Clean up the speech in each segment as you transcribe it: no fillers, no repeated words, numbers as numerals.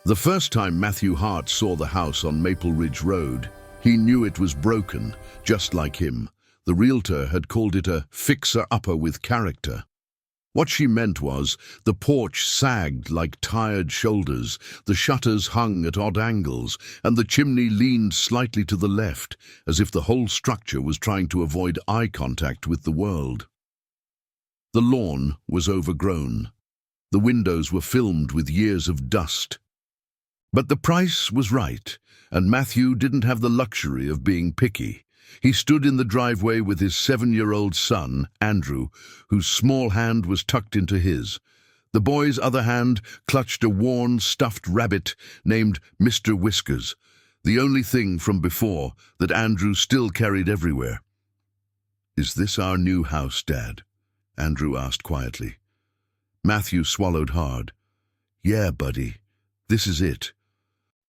The first time Matthew Hart saw the house on Maple Ridge Road, he knew it was broken, just like him. The realtor had called it a fixer-upper with character. What she meant was, the porch sagged like tired shoulders, the shutters hung at odd angles, and the chimney leaned slightly to the left, as if the whole structure was trying to avoid eye contact with the world. The lawn was overgrown. The windows were filmed with years of dust. But the price was right, and Matthew didn't have the luxury of being picky. He stood in the driveway with his 7-year-old son, Andrew, whose small hand was tucked into his. The boy's other hand clutched a worn, stuffed rabbit named Mr. Whiskers, the only thing from before that Andrew still carried everywhere. "Is this our new house, Dad?" Andrew asked quietly. Matthew swallowed hard. "Yeah, buddy, this is it."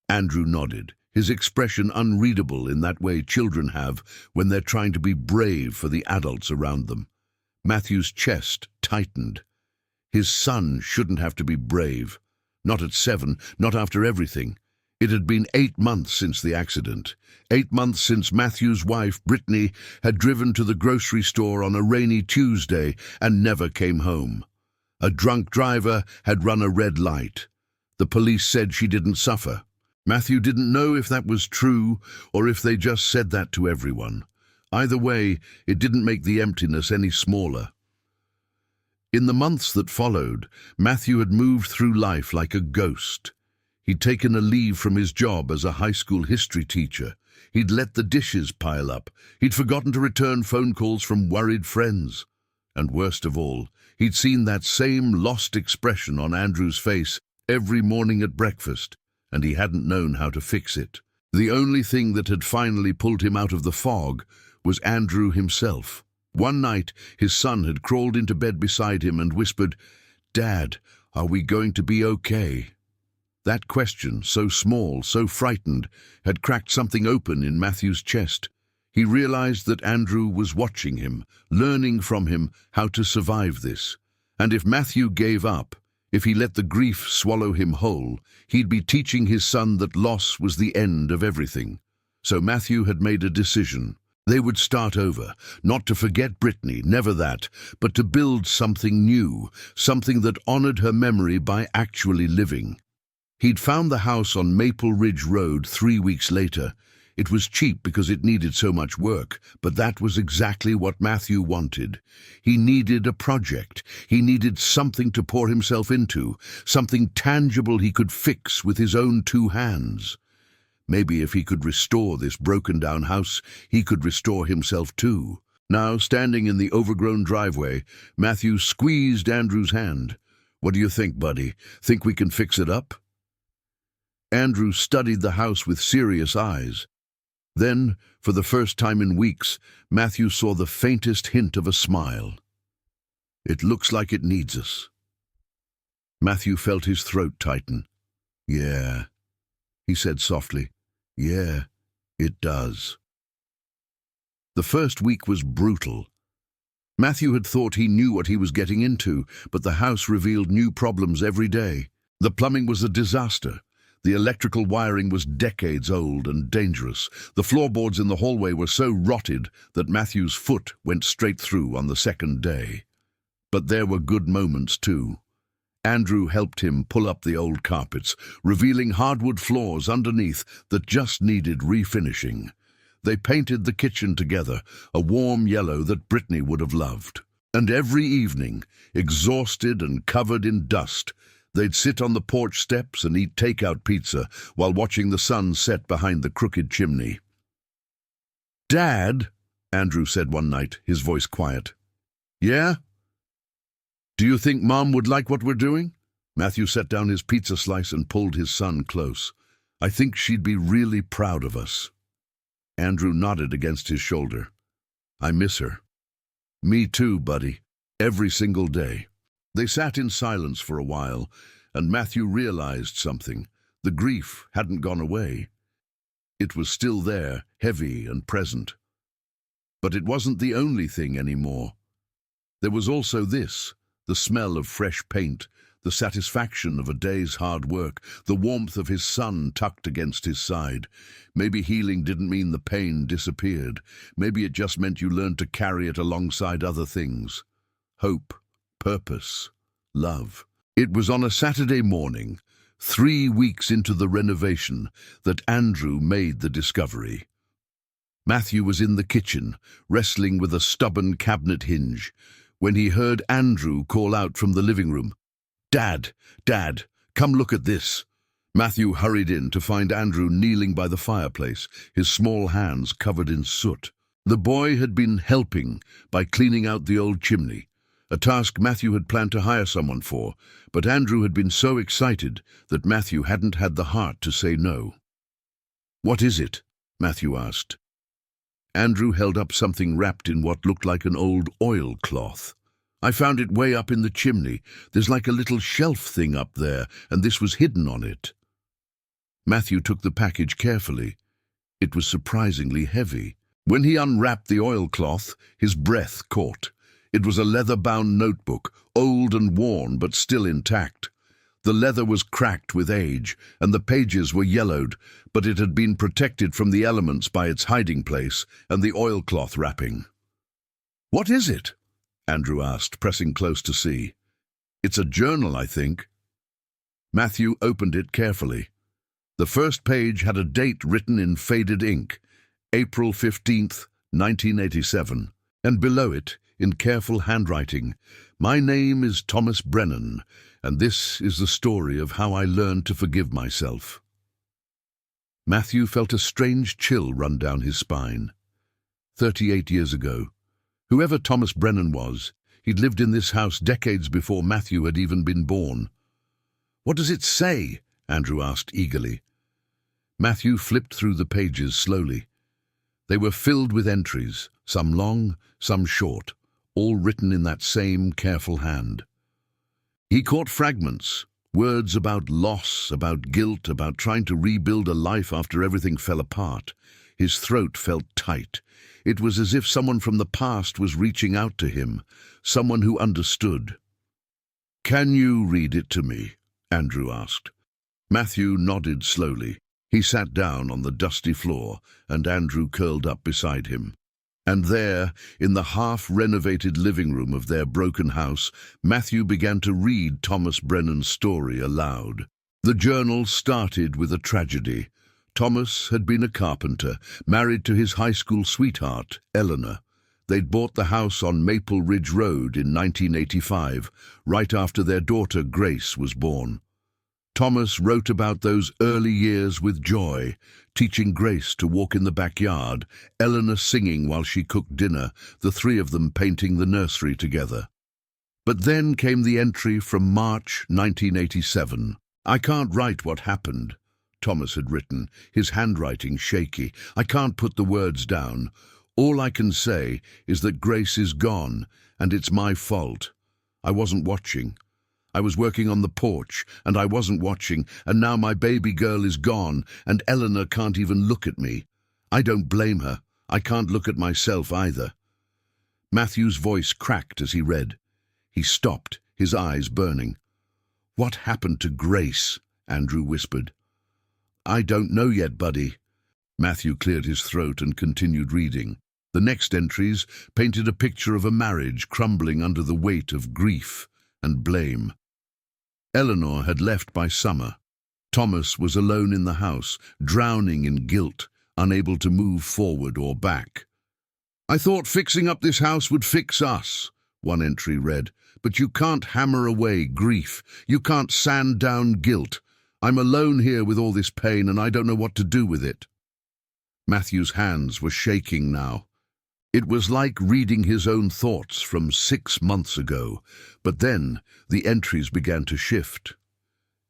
Andrew nodded, his expression unreadable in that way children have when they're trying to be brave for the adults around them. Matthew's chest tightened. His son shouldn't have to be brave. Not at 7, not after everything. It had been 8 months since the accident. 8 months since Matthew's wife, Brittany, had driven to the grocery store on a rainy Tuesday and never came home. A drunk driver had run a red light. The police said she didn't suffer. Matthew didn't know if that was true or if they just said that to everyone. Either way, it didn't make the emptiness any smaller. In the months that followed, Matthew had moved through life like a ghost. He'd taken a leave from his job as a high school history teacher. He'd let the dishes pile up. He'd forgotten to return phone calls from worried friends. And worst of all, he'd seen that same lost expression on Andrew's face every morning at breakfast, and he hadn't known how to fix it. The only thing that had finally pulled him out of the fog was Andrew himself. One night, his son had crawled into bed beside him and whispered, "Dad, are we going to be okay?" That question, so small, so frightened, had cracked something open in Matthew's chest. He realized that Andrew was watching him, learning from him how to survive this. And if Matthew gave up, if he let the grief swallow him whole, he'd be teaching his son that loss was the end of everything. So Matthew had made a decision. They would start over, not to forget Brittany, never that, but to build something new, something that honored her memory by actually living. He'd found the house on Maple Ridge Road 3 weeks later. It was cheap because it needed so much work, but that was exactly what Matthew wanted. He needed a project. He needed something to pour himself into, something tangible he could fix with his own 2 hands. Maybe if he could restore this broken-down house, he could restore himself too. Now, standing in the overgrown driveway, Matthew squeezed Andrew's hand. "What do you think, buddy? Think we can fix it up?" Andrew studied the house with serious eyes. Then, for the first time in weeks, Matthew saw the faintest hint of a smile. "It looks like it needs us." Matthew felt his throat tighten. "Yeah," he said softly. "Yeah, it does." The first week was brutal. Matthew had thought he knew what he was getting into, but the house revealed new problems every day. The plumbing was a disaster. The electrical wiring was decades old and dangerous. The floorboards in the hallway were so rotted that Matthew's foot went straight through on the second day. But there were good moments too. Andrew helped him pull up the old carpets, revealing hardwood floors underneath that just needed refinishing. They painted the kitchen together, a warm yellow that Brittany would have loved. And every evening, exhausted and covered in dust, they'd sit on the porch steps and eat takeout pizza while watching the sun set behind the crooked chimney. "Dad," Andrew said one night, his voice quiet. "Yeah? Do you think Mom would like what we're doing?" Matthew set down his pizza slice and pulled his son close. "I think she'd be really proud of us." Andrew nodded against his shoulder. "I miss her." "Me too, buddy. Every single day." They sat in silence for a while, and Matthew realized something. The grief hadn't gone away. It was still there, heavy and present. But it wasn't the only thing anymore. There was also this, the smell of fresh paint, the satisfaction of a day's hard work, the warmth of his son tucked against his side. Maybe healing didn't mean the pain disappeared. Maybe it just meant you learned to carry it alongside other things. Hope, purpose, love. It was on a Saturday morning, 3 weeks into the renovation, that Andrew made the discovery. Matthew was in the kitchen, wrestling with a stubborn cabinet hinge, when he heard Andrew call out from the living room, "Dad, Dad, come look at this." Matthew hurried in to find Andrew kneeling by the fireplace, his small hands covered in soot. The boy had been helping by cleaning out the old chimney, a task Matthew had planned to hire someone for, but Andrew had been so excited that Matthew hadn't had the heart to say no. "What is it?" Matthew asked. Andrew held up something wrapped in what looked like an old oilcloth. "I found it way up in the chimney. There's like a little shelf thing up there, and this was hidden on it." Matthew took the package carefully. It was surprisingly heavy. When he unwrapped the oilcloth, his breath caught. It was a leather-bound notebook, old and worn but still intact. The leather was cracked with age, and the pages were yellowed, but it had been protected from the elements by its hiding place and the oilcloth wrapping. "What is it?" Andrew asked, pressing close to see. "It's a journal, I think." Matthew opened it carefully. The first page had a date written in faded ink, April 15th, 1987, and below it, in careful handwriting, "My name is Thomas Brennan, and this is the story of how I learned to forgive myself." Matthew felt a strange chill run down his spine. 38 years ago, whoever Thomas Brennan was, he'd lived in this house decades before Matthew had even been born. "What does it say?" Andrew asked eagerly. Matthew flipped through the pages slowly. They were filled with entries, some long, some short, all written in that same careful hand. He caught fragments, words about loss, about guilt, about trying to rebuild a life after everything fell apart. His throat felt tight. It was as if someone from the past was reaching out to him, someone who understood. "Can you read it to me?" Andrew asked. Matthew nodded slowly. He sat down on the dusty floor, and Andrew curled up beside him. And there, in the half-renovated living room of their broken house, Matthew began to read Thomas Brennan's story aloud. The journal started with a tragedy. Thomas had been a carpenter, married to his high school sweetheart, Eleanor. They'd bought the house on Maple Ridge Road in 1985, right after their daughter Grace was born. Thomas wrote about those early years with joy, teaching Grace to walk in the backyard, Eleanor singing while she cooked dinner, the three of them painting the nursery together. But then came the entry from March 1987. "I can't write what happened," Thomas had written, his handwriting shaky. "I can't put the words down. All I can say is that Grace is gone, and it's my fault. I wasn't watching. I was working on the porch, and I wasn't watching, and now my baby girl is gone, and Eleanor can't even look at me. I don't blame her. I can't look at myself either." Matthew's voice cracked as he read. He stopped, his eyes burning. "What happened to Grace?" Andrew whispered. "I don't know yet, buddy." Matthew cleared his throat and continued reading. The next entries painted a picture of a marriage crumbling under the weight of grief and blame. Eleanor had left by summer. Thomas was alone in the house, drowning in guilt, unable to move forward or back. "I thought fixing up this house would fix us," one entry read, "but you can't hammer away grief. You can't sand down guilt. I'm alone here with all this pain, and I don't know what to do with it." Matthew's hands were shaking now. It was like reading his own thoughts from 6 months ago, but then the entries began to shift.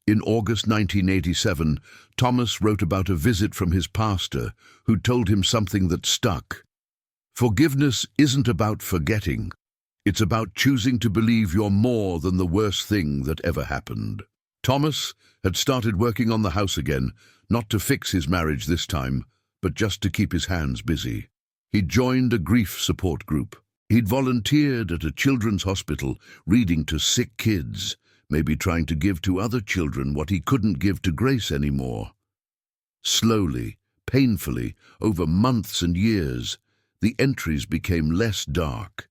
In August 1987, Thomas wrote about a visit from his pastor, who told him something that stuck. "Forgiveness isn't about forgetting. It's about choosing to believe you're more than the worst thing that ever happened." Thomas had started working on the house again, not to fix his marriage this time, but just to keep his hands busy. He'd joined a grief support group. He'd volunteered at a children's hospital, reading to sick kids, maybe trying to give to other children what he couldn't give to Grace anymore. Slowly, painfully, over months and years, the entries became less dark.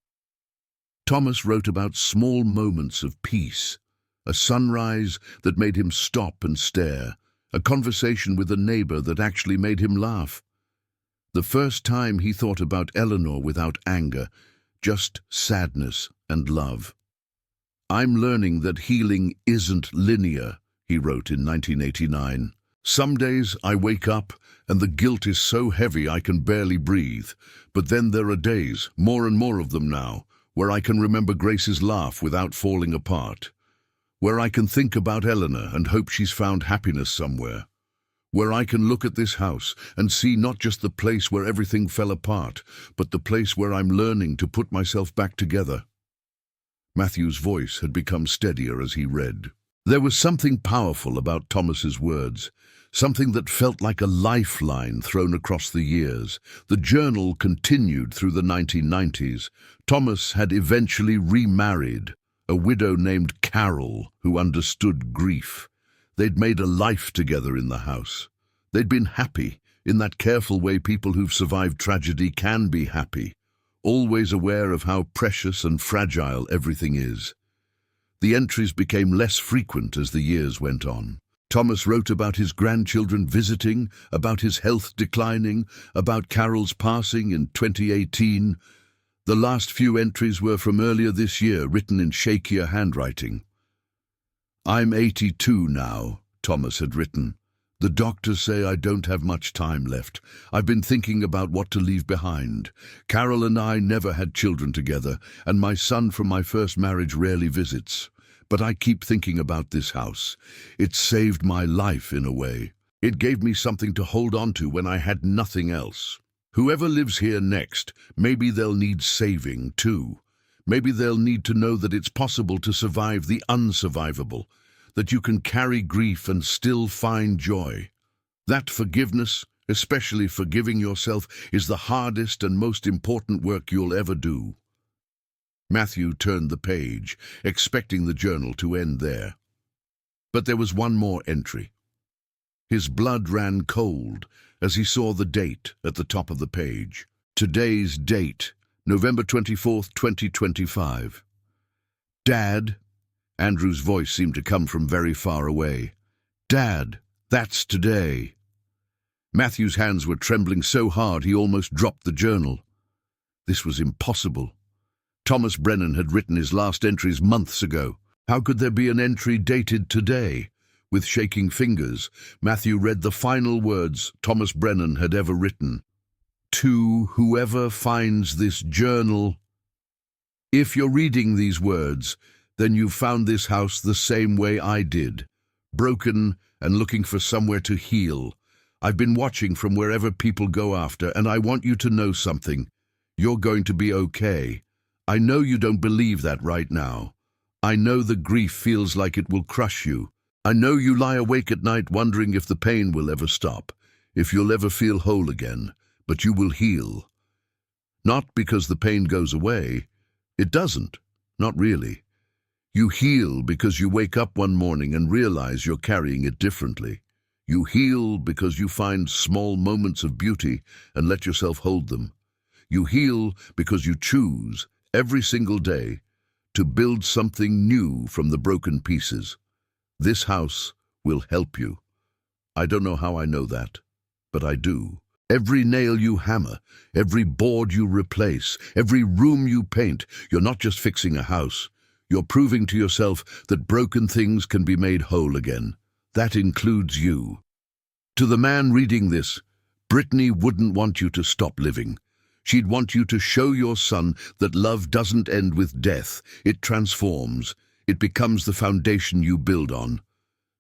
Thomas wrote about small moments of peace, a sunrise that made him stop and stare, a conversation with a neighbor that actually made him laugh. The first time he thought about Eleanor without anger, just sadness and love. "I'm learning that healing isn't linear," he wrote in 1989. "Some days I wake up and the guilt is so heavy I can barely breathe. But then there are days, more and more of them now, where I can remember Grace's laugh without falling apart. Where I can think about Eleanor and hope she's found happiness somewhere. Where I can look at this house and see not just the place where everything fell apart, but the place where I'm learning to put myself back together." Matthew's voice had become steadier as he read. There was something powerful about Thomas's words, something that felt like a lifeline thrown across the years. The journal continued through the 1990s. Thomas had eventually remarried a widow named Carol who understood grief. They'd made a life together in the house. They'd been happy, in that careful way people who've survived tragedy can be happy, always aware of how precious and fragile everything is. The entries became less frequent as the years went on. Thomas wrote about his grandchildren visiting, about his health declining, about Carol's passing in 2018. The last few entries were from earlier this year, written in shakier handwriting. "I'm 82 now," Thomas had written. "The doctors say I don't have much time left. I've been thinking about what to leave behind. Carol and I never had children together, and my son from my first marriage rarely visits. But I keep thinking about this house. It saved my life in a way. It gave me something to hold on to when I had nothing else. Whoever lives here next, maybe they'll need saving too. Maybe they'll need to know that it's possible to survive the unsurvivable, that you can carry grief and still find joy. That forgiveness, especially forgiving yourself, is the hardest and most important work you'll ever do." Matthew turned the page, expecting the journal to end there. But there was one more entry. His blood ran cold as he saw the date at the top of the page. Today's date, November 24th, 2025. "Dad," Andrew's voice seemed to come from very far away. "Dad, that's today." Matthew's hands were trembling so hard he almost dropped the journal. This was impossible. Thomas Brennan had written his last entries months ago. How could there be an entry dated today? With shaking fingers, Matthew read the final words Thomas Brennan had ever written. "To whoever finds this journal. If you're reading these words, then you've found this house the same way I did, broken and looking for somewhere to heal. I've been watching from wherever people go after, and I want you to know something. You're going to be okay. I know you don't believe that right now. I know the grief feels like it will crush you. I know you lie awake at night wondering if the pain will ever stop, if you'll ever feel whole again, but you will heal. Not because the pain goes away. It doesn't. Not really. You heal because you wake up one morning and realize you're carrying it differently. You heal because you find small moments of beauty and let yourself hold them. You heal because you choose, every single day, to build something new from the broken pieces. This house will help you. I don't know how I know that, but I do. Every nail you hammer, every board you replace, every room you paint, you're not just fixing a house. You're proving to yourself that broken things can be made whole again. That includes you. To the man reading this, Brittany wouldn't want you to stop living. She'd want you to show your son that love doesn't end with death. It transforms. It becomes the foundation you build on.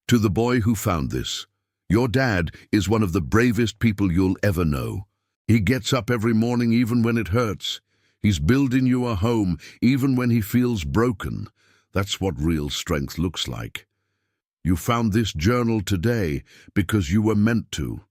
To the boy who found this, your dad is one of the bravest people you'll ever know. He gets up every morning even when it hurts. He's building you a home even when he feels broken. That's what real strength looks like. You found this journal today because you were meant to.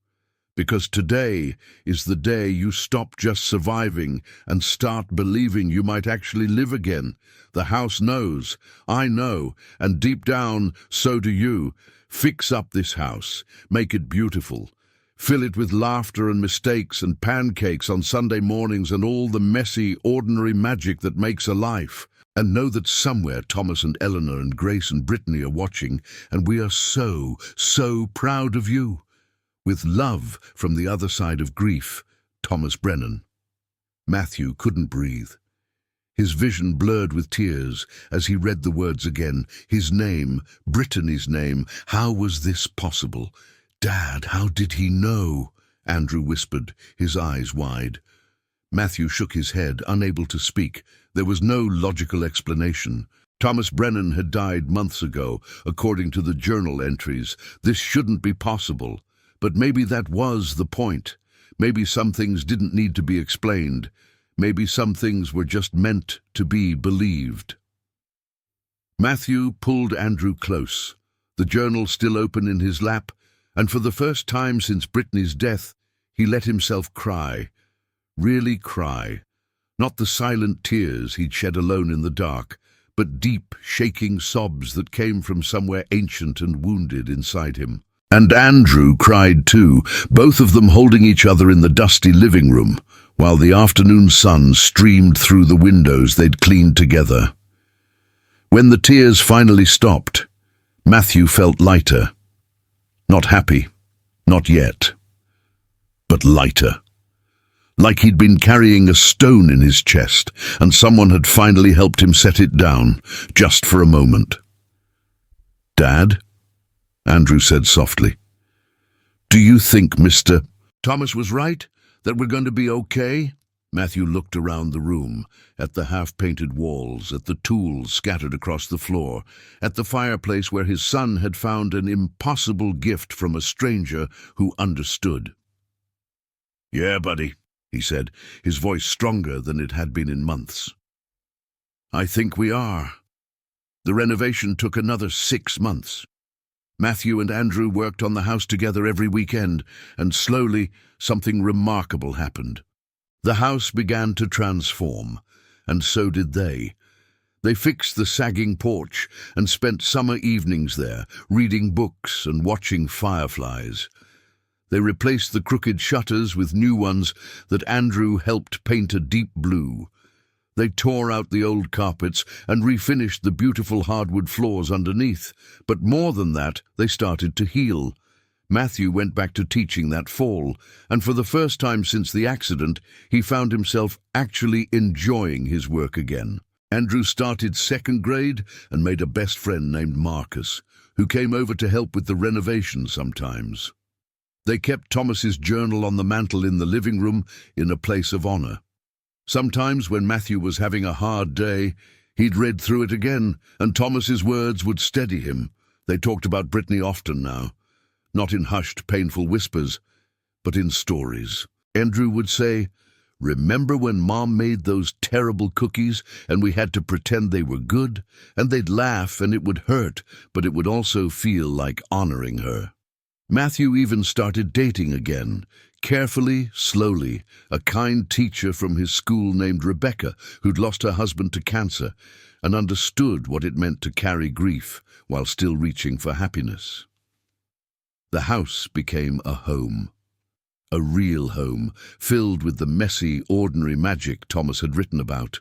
Because today is the day you stop just surviving and start believing you might actually live again. The house knows, I know, and deep down, so do you. Fix up this house, make it beautiful. Fill it with laughter and mistakes and pancakes on Sunday mornings and all the messy, ordinary magic that makes a life. And know that somewhere Thomas and Eleanor and Grace and Brittany are watching, and we are so, so proud of you. With love from the other side of grief, Thomas Brennan. Matthew couldn't breathe. His vision blurred with tears as he read the words again. His name, Brittany's name. How was this possible? Dad, how did he know? Andrew whispered, his eyes wide. Matthew shook his head, unable to speak. There was no logical explanation. Thomas Brennan had died months ago, according to the journal entries. This shouldn't be possible. But maybe that was the point. Maybe some things didn't need to be explained. Maybe some things were just meant to be believed. Matthew pulled Andrew close, the journal still open in his lap, and for the first time since Brittany's death, he let himself cry. Really cry. Not the silent tears he'd shed alone in the dark, but deep, shaking sobs that came from somewhere ancient and wounded inside him. And Andrew cried too, both of them holding each other in the dusty living room, while the afternoon sun streamed through the windows they'd cleaned together. When the tears finally stopped, Matthew felt lighter. Not happy, not yet, but lighter. Like he'd been carrying a stone in his chest, and someone had finally helped him set it down, just for a moment. "Dad?" Andrew said softly. "Do you think Mr. Thomas was right, that we're going to be okay?" Matthew looked around the room, at the half-painted walls, at the tools scattered across the floor, at the fireplace where his son had found an impossible gift from a stranger who understood. "Yeah, buddy," he said, his voice stronger than it had been in months. "I think we are." The renovation took another 6 months. Matthew and Andrew worked on the house together every weekend, and slowly something remarkable happened. The house began to transform, and so did they. They fixed the sagging porch and spent summer evenings there, reading books and watching fireflies. They replaced the crooked shutters with new ones that Andrew helped paint a deep blue. They tore out the old carpets and refinished the beautiful hardwood floors underneath. But more than that, they started to heal. Matthew went back to teaching that fall, and for the first time since the accident, he found himself actually enjoying his work again. Andrew started 2nd grade and made a best friend named Marcus, who came over to help with the renovation sometimes. They kept Thomas's journal on the mantel in the living room in a place of honor. Sometimes when Matthew was having a hard day, he'd read through it again, and Thomas's words would steady him. They talked about Brittany often now, not in hushed, painful whispers, but in stories. Andrew would say, "Remember when Mom made those terrible cookies and we had to pretend they were good?" And they'd laugh and it would hurt, but it would also feel like honoring her. Matthew even started dating again, carefully, slowly, a kind teacher from his school named Rebecca, who'd lost her husband to cancer and understood what it meant to carry grief while still reaching for happiness. The house became a home, a real home, filled with the messy, ordinary magic Thomas had written about.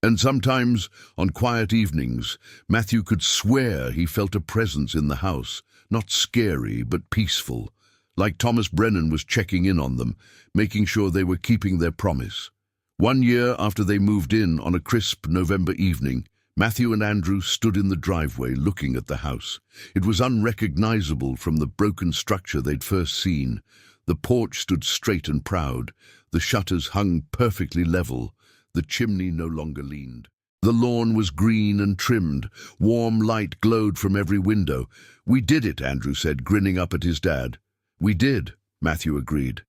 And sometimes, on quiet evenings, Matthew could swear he felt a presence in the house, not scary, but peaceful, like Thomas Brennan was checking in on them, making sure they were keeping their promise. One year after they moved in on a crisp November evening, Matthew and Andrew stood in the driveway looking at the house. It was unrecognizable from the broken structure they'd first seen. The porch stood straight and proud. The shutters hung perfectly level. The chimney no longer leaned. The lawn was green and trimmed. Warm light glowed from every window. "We did it," Andrew said, grinning up at his dad. "We did," Matthew agreed.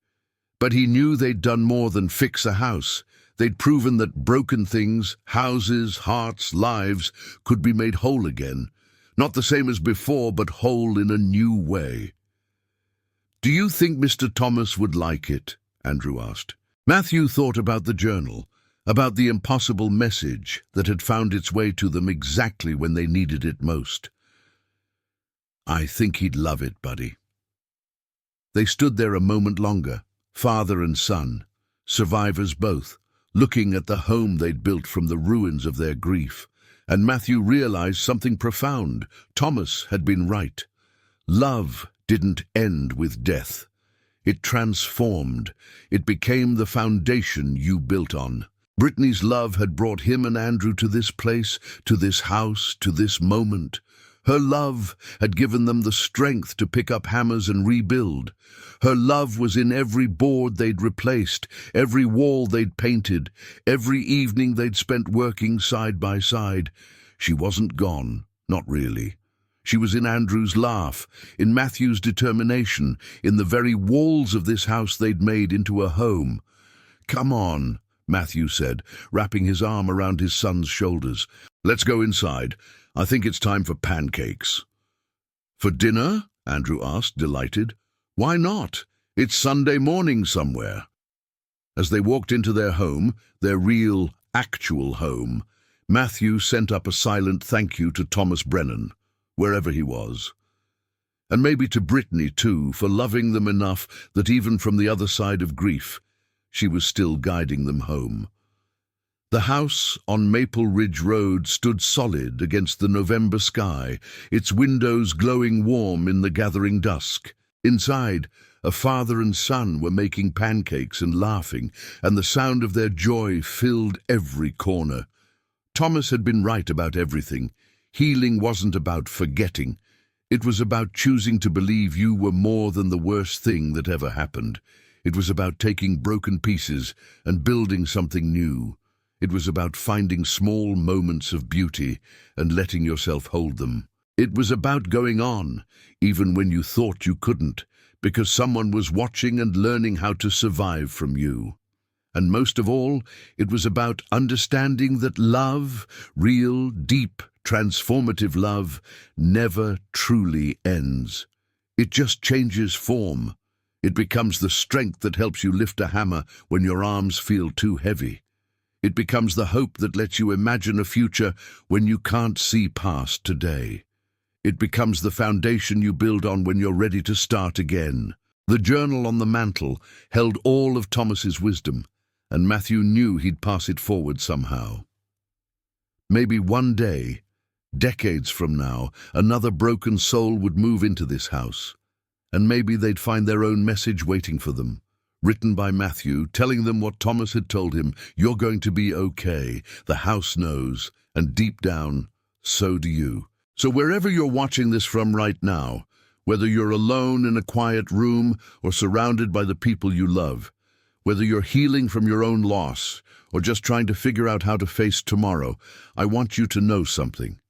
But he knew they'd done more than fix a house. They'd proven that broken things, houses, hearts, lives, could be made whole again. Not the same as before, but whole in a new way. "Do you think Mr. Thomas would like it?" Andrew asked. Matthew thought about the journal, about the impossible message that had found its way to them exactly when they needed it most. "I think he'd love it, buddy." They stood there a moment longer, father and son, survivors both, looking at the home they'd built from the ruins of their grief. And Matthew realized something profound. Thomas had been right. Love didn't end with death. It transformed. It became the foundation you built on. Brittany's love had brought him and Andrew to this place, to this house, to this moment. Her love had given them the strength to pick up hammers and rebuild. Her love was in every board they'd replaced, every wall they'd painted, every evening they'd spent working side by side. She wasn't gone, not really. She was in Andrew's laugh, in Matthew's determination, in the very walls of this house they'd made into a home. "Come on," Matthew said, wrapping his arm around his son's shoulders. "Let's go inside. I think it's time for pancakes." "For dinner?" Andrew asked, delighted. "Why not? It's Sunday morning somewhere." As they walked into their home, their real, actual home, Matthew sent up a silent thank you to Thomas Brennan, wherever he was. And maybe to Brittany, too, for loving them enough that even from the other side of grief, she was still guiding them home. The house on Maple Ridge Road stood solid against the November sky, its windows glowing warm in the gathering dusk. Inside, a father and son were making pancakes and laughing, and the sound of their joy filled every corner. Thomas had been right about everything. Healing wasn't about forgetting. It was about choosing to believe you were more than the worst thing that ever happened. It was about taking broken pieces and building something new. It was about finding small moments of beauty and letting yourself hold them. It was about going on, even when you thought you couldn't, because someone was watching and learning how to survive from you. And most of all, it was about understanding that love, real, deep, transformative love, never truly ends. It just changes form. It becomes the strength that helps you lift a hammer when your arms feel too heavy. It becomes the hope that lets you imagine a future when you can't see past today. It becomes the foundation you build on when you're ready to start again. The journal on the mantel held all of Thomas's wisdom, and Matthew knew he'd pass it forward somehow. Maybe one day, decades from now, another broken soul would move into this house, and maybe they'd find their own message waiting for them. Written by Matthew, telling them what Thomas had told him: "You're going to be okay. The house knows, and deep down, so do you." So wherever you're watching this from right now, whether you're alone in a quiet room or surrounded by the people you love, whether you're healing from your own loss or just trying to figure out how to face tomorrow, I want you to know something.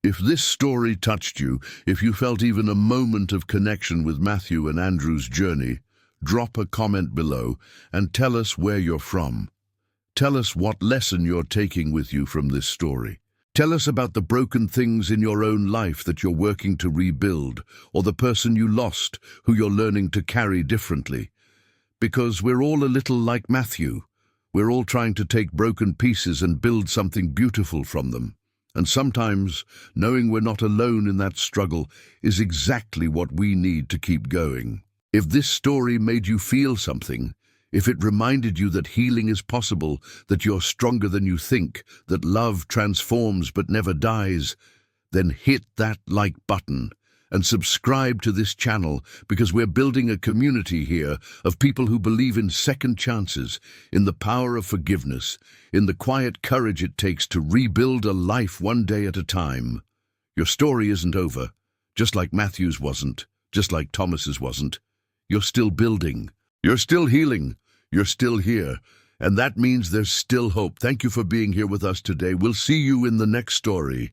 If this story touched you, if you felt even a moment of connection with Matthew and Andrew's journey, drop a comment below and tell us where you're from. Tell us what lesson you're taking with you from this story. Tell us about the broken things in your own life that you're working to rebuild, or the person you lost who you're learning to carry differently. Because we're all a little like Matthew. We're all trying to take broken pieces and build something beautiful from them. And sometimes, knowing we're not alone in that struggle is exactly what we need to keep going. If this story made you feel something, if it reminded you that healing is possible, that you're stronger than you think, that love transforms but never dies, then hit that like button and subscribe to this channel, because we're building a community here of people who believe in second chances, in the power of forgiveness, in the quiet courage it takes to rebuild a life one day at a time. Your story isn't over, just like Matthew's wasn't, just like Thomas's wasn't. You're still building. You're still healing. You're still here. And that means there's still hope. Thank you for being here with us today. We'll see you in the next story.